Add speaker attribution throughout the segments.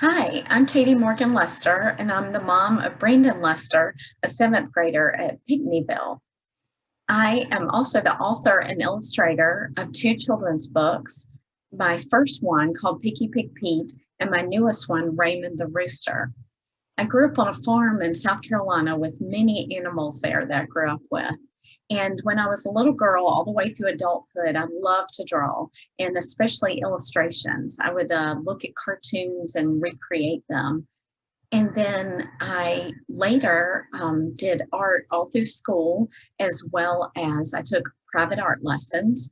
Speaker 1: Hi, I'm Katie Morgan Lester, and I'm the mom of Brandon Lester, a seventh grader at Pinckneyville. I am also the author and illustrator of two children's books. My first one, called Picky Pig Pete, and my newest one, Raymond the Rooster. I grew up on a farm in South Carolina with many animals there that I grew up with. And when I was a little girl, all the way through adulthood, I loved to draw, and especially illustrations. I would look at cartoons and recreate them. And then I later did art all through school, as well as I took private art lessons.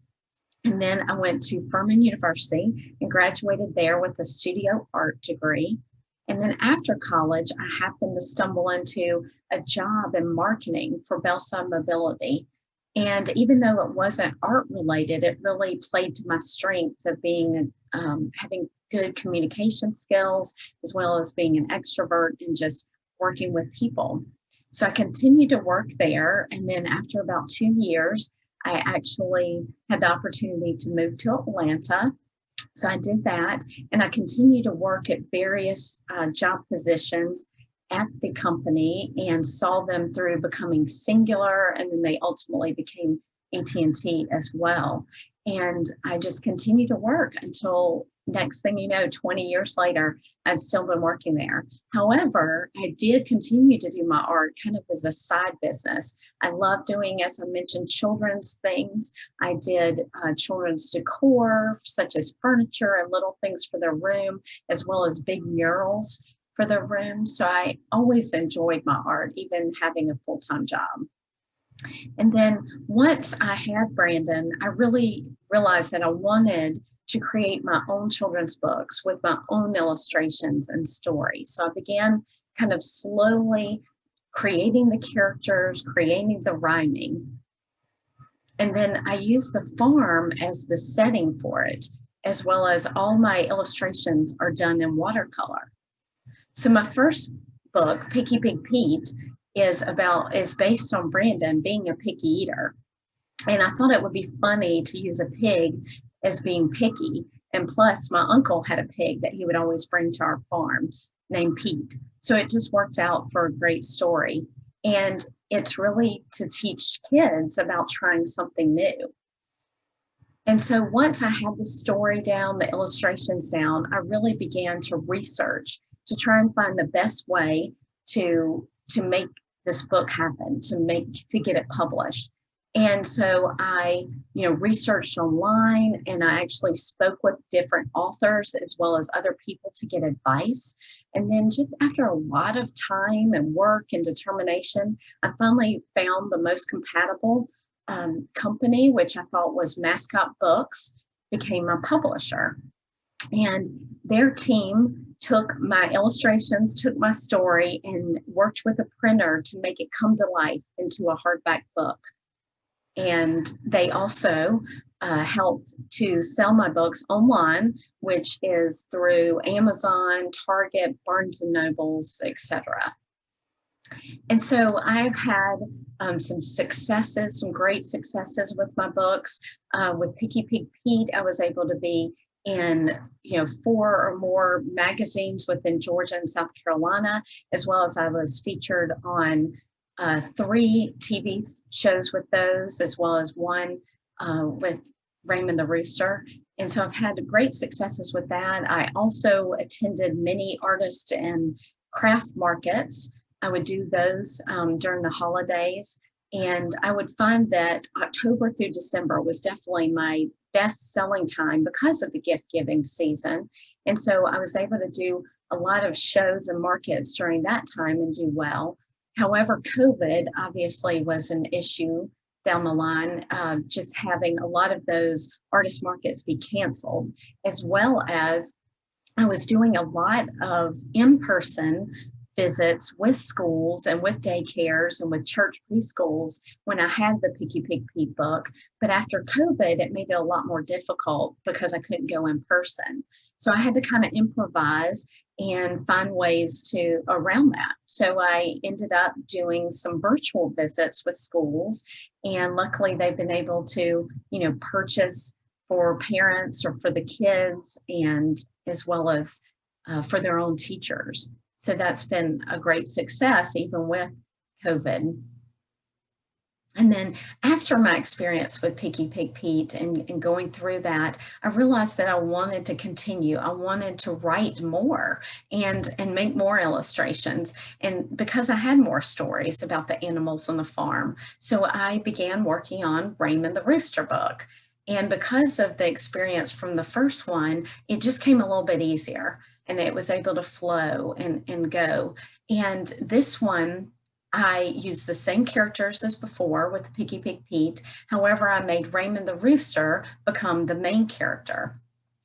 Speaker 1: And then I went to Furman University and graduated there with a studio art degree. And then after college, I happened to stumble into a job in marketing for Bellside Mobility. And even though it wasn't art related, it really played to my strength of being having good communication skills, as well as being an extrovert and just working with people. So I continued to work there. And then after about 2 years, I actually had the opportunity to move to Atlanta. So I did that, and I continued to work at various job positions at the company and saw them through becoming singular, and then they ultimately became AT&T as well. And I just continued to work until, next thing you know, 20 years later, I'd still been working there. However, I did continue to do my art kind of as a side business. I love doing, as I mentioned, children's things. I did children's decor, such as furniture and little things for their room, as well as big murals for their room. So I always enjoyed my art, even having a full-time job. And then once I had Brandon, I really realized that I wanted to create my own children's books with my own illustrations and stories. So I began kind of slowly creating the characters, creating the rhyming. And then I used the farm as the setting for it, as well as all my illustrations are done in watercolor. So my first book, Picky Pig Pete, is based on Brandon being a picky eater. And I thought it would be funny to use a pig as being picky. And plus, my uncle had a pig that he would always bring to our farm named Pete. So it just worked out for a great story. And it's really to teach kids about trying something new. And so once I had the story down, the illustrations down, I really began to research to try and find the best way to make this book happen, to get it published. And so I, researched online, and I actually spoke with different authors as well as other people to get advice. And then just after a lot of time and work and determination, I finally found the most compatible company, which I thought was Mascot Books, became my publisher. And their team took my illustrations, took my story, and worked with a printer to make it come to life into a hardback book. And they also helped to sell my books online, which is through Amazon, Target, Barnes and Nobles, etc. And so I've had some successes, some great successes with my books. With Picky Pig Pete, I was able to be in 4 or more magazines within Georgia and South Carolina, as well as I was featured on 3 TV shows with those, as well as one with Raymond the Rooster. And so I've had great successes with that. I also attended many artist and craft markets. I would do those during the holidays. And I would find that October through December was definitely my best selling time because of the gift giving season. And so I was able to do a lot of shows and markets during that time and do well. However, COVID obviously was an issue down the line, just having a lot of those artist markets be canceled, as well as I was doing a lot of in-person visits with schools and with daycares and with church preschools when I had the Picky Pig Pete book. But after COVID, it made it a lot more difficult because I couldn't go in person. So I had to kind of improvise and find ways around that. So I ended up doing some virtual visits with schools, and luckily they've been able to, purchase for parents or for the kids, and as well as for their own teachers. So that's been a great success, even with COVID. And then after my experience with Picky Pig Pete and going through that, I realized that I wanted to continue. I wanted to write more and make more illustrations. And because I had more stories about the animals on the farm, so I began working on Raymond the Rooster book. And because of the experience from the first one, it just came a little bit easier and it was able to flow and go. And this one, I used the same characters as before with Picky Pig Pete. However, I made Raymond the Rooster become the main character.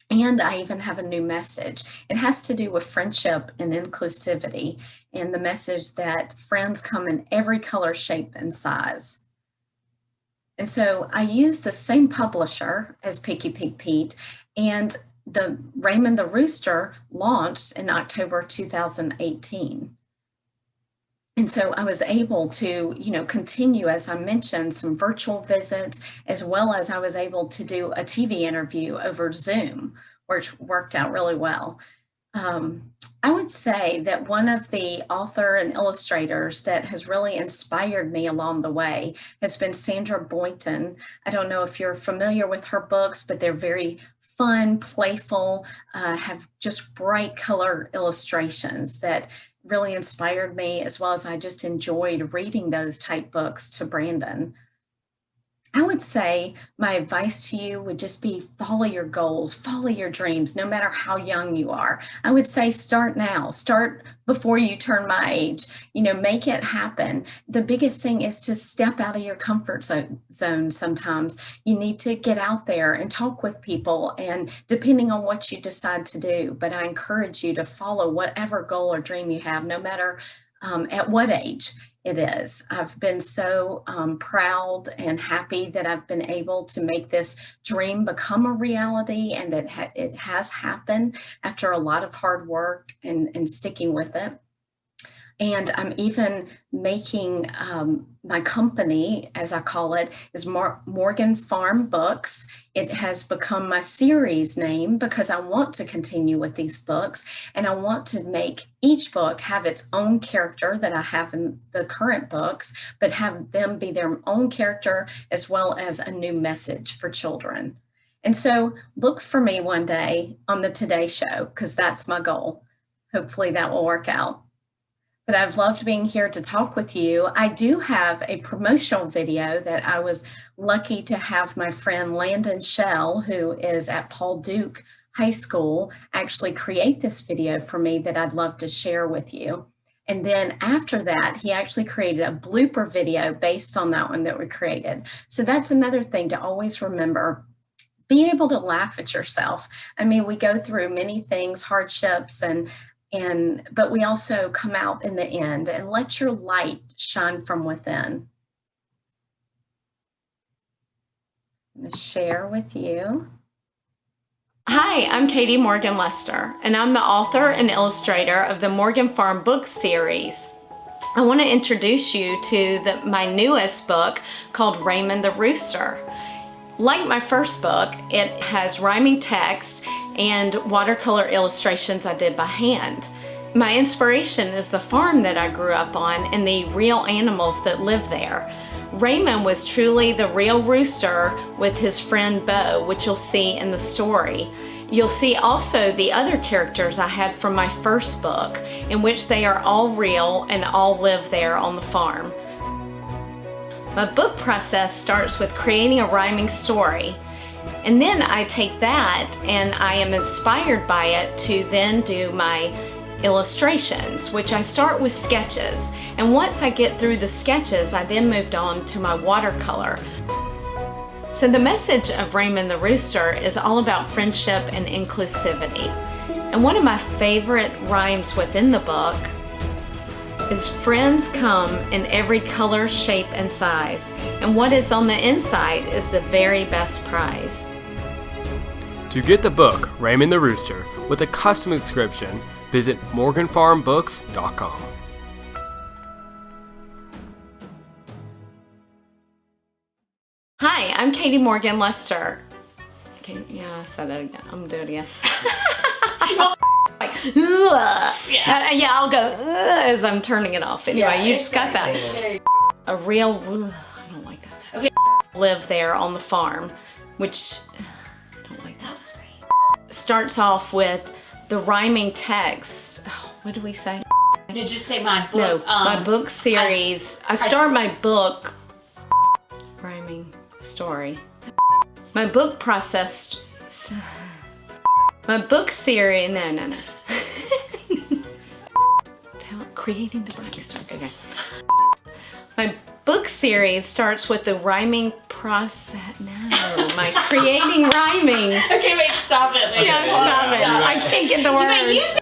Speaker 1: And I even have a new message. It has to do with friendship and inclusivity, and the message that friends come in every color, shape, and size. And so I used the same publisher as Picky Pig Pete, and the Raymond the Rooster launched in October 2018. And so I was able to, continue, as I mentioned, some virtual visits, as well as I was able to do a TV interview over Zoom, which worked out really well. I would say that one of the author and illustrators that has really inspired me along the way has been Sandra Boynton. I don't know if you're familiar with her books, but they're very fun, playful, have just bright color illustrations that really inspired me, as well as I just enjoyed reading those type books to Brandon. I would say my advice to you would just be follow your goals, follow your dreams, no matter how young you are. I would say start now, start before you turn my age, make it happen. The biggest thing is to step out of your comfort zone sometimes. You need to get out there and talk with people, and depending on what you decide to do, but I encourage you to follow whatever goal or dream you have, no matter at what age it is. I've been so proud and happy that I've been able to make this dream become a reality, and that it has happened after a lot of hard work and sticking with it. And I'm even making my company, as I call it, is Morgan Farm Books. It has become my series name because I want to continue with these books, and I want to make each book have its own character that I have in the current books, but have them be their own character, as well as a new message for children. And so look for me one day on the Today Show, because that's my goal. Hopefully that will work out. But I've loved being here to talk with you. I do have a promotional video that I was lucky to have my friend Landon Shell, who is at Paul Duke High School, actually create this video for me that I'd love to share with you. And then after that, he actually created a blooper video based on that one that we created. So that's another thing to always remember. Be able to laugh at yourself. I mean, we go through many things, hardships, but we also come out in the end, and let your light shine from within. I'm going to share with you. Hi, I'm Katie Morgan Lester, and I'm the author and illustrator of the Morgan Farm Books series. I want to introduce you to my newest book called Raymond the Rooster. Like my first book, it has rhyming text and watercolor illustrations I did by hand. My inspiration is the farm that I grew up on and the real animals that live there. Raymond was truly the real rooster with his friend Bo, which you'll see in the story. You'll see also the other characters I had from my first book, in which they are all real and all live there on the farm. My book process starts with creating a rhyming story. And then I take that and I am inspired by it to then do my illustrations, which I start with sketches. And once I get through the sketches, I then moved on to my watercolor. So the message of Raymond the Rooster is all about friendship and inclusivity. And one of my favorite rhymes within the book is friends come in every color, shape, and size. And what is on the inside is the very best prize.
Speaker 2: To get the book, Raymond the Rooster, with a custom inscription, visit morganfarmbooks.com.
Speaker 1: Hi, I'm Katie Morgan Lester. Okay, yeah, I said that again. I'm gonna do it again.
Speaker 3: like, ugh. Yeah, I'll go as I'm turning it off. Anyway, you just got that. A real, I don't like that. Okay, live there on the farm, which I don't like that. Starts off with the rhyming text. Oh, what did we say?
Speaker 4: Did you say my book?
Speaker 3: No, my book series. I start my book rhyming story. My book process. My book series. No. Creating the rhyming story. Okay. My book series starts with the rhyming process. No, my creating rhyming.
Speaker 4: Okay, wait, stop it.
Speaker 3: Yeah, stop it. I can't get the words.